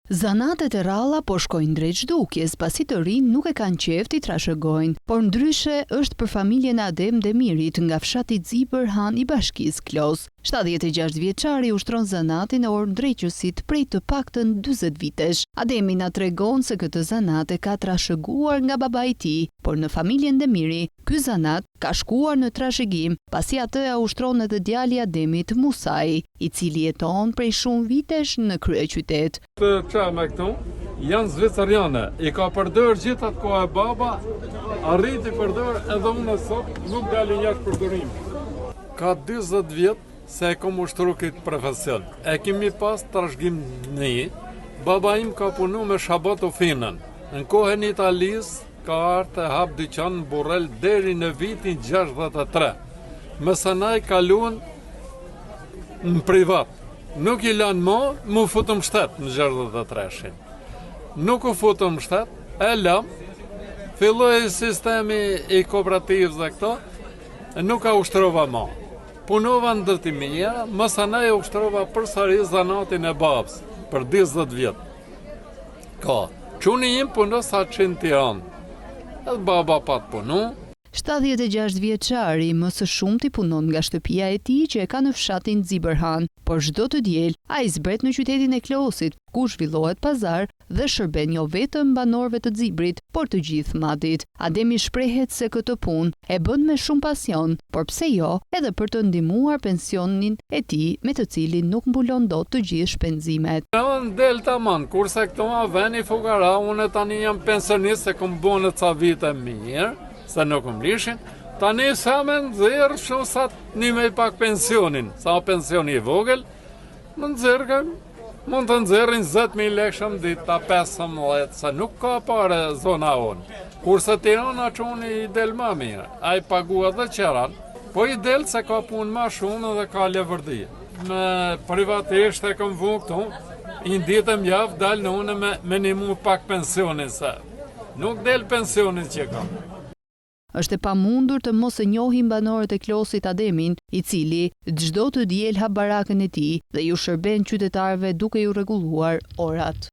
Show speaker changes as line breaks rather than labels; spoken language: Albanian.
Zanatet e ralla po shkojnë drejt zhdukjes, pasi të rinj nuk e kanë qejf t'i trashëgojnë, por ndryshe është për familjen e Adem Demirit nga fshati Zibër Han i bashkisë Klos. 76 vjeçari ushtron zanatin e orëndreqësit prej të paktën 40 vitesh. Ademi na tregon se këtë zanat e ka trashëguar nga babai i tij, por në familjen Demiri, ky zanat ka shkuar në trashëgim, pasi atë ja ushtron edhe djali i Ademit Musai, i cili jeton prej shumë vitesh në kryeqytet.
Të çama këtu janë zvicerjane, i ka përdor gjithë atë kohë baba, arriti përdor edhe unë sot nuk dalin jashtë përdorimit. Ka 40 vjet se e kom ushtru këtë profesion. E kemi pas trashëgim një, baba im ka punu me Shabat Ufinën. Në kohën e Italis ka ardhur e hap dyqan në Burrel deri në vitin 63. Mësënaj kaluan në privat. Nuk i lanë mu futëm shtet në 63-shin. Nuk u futëm shtet, e lam, filloi sistemi i kooperativës dhe këto, nuk ka ushtrova ma. Punova në ndërtimia, mësënaj ushtrova përsëri zanatin e babës, për 20 vjet. Ka, quni im punos atë në Tiranë, edhe baba pat punu.
76 vjeçari më së shumti punon nga shtëpia e tij që e ka në fshatin Zibër Han, por çdo të diel ai zbret në qytetin e Klosit, ku zhvillohet pazar dhe shërben jo vetëm banorëve të Zibrit, por të gjithë Madit. Ademi shprehet se këtë punë e bën me shumë pasion, por pse jo, edhe për të ndihmuar pensionin e tij, me të cilin nuk mbulon dot të gjithë shpenzimet.
Unë del tamam, kurse këto veni fukara, unë tani jam pensionist se kom bënë ca vite mirë. Se nuk më lishin, tani sa me nëzirë shumë sa një me pak pensionin, sa pensioni i vogël, më nëzirë, mund të nëzirin 10.000 lekshëm dita 15, se nuk ka pare zona onë. Kurse Tirana që unë i del ma mirë, a i pagua dhe qeran, po i del se ka punë ma shumë dhe ka levërdi. Me privatisht e këm vu këtu, i nditëm javë dalë në une me një mu pak pensionin, se nuk del pensionin që ka.
Është e pamundur të mos e njohin banorët e Klosit Ademin, i cili çdo të diel hap barakën e tij dhe ju shërben qytetarëve duke ju rregulluar orat.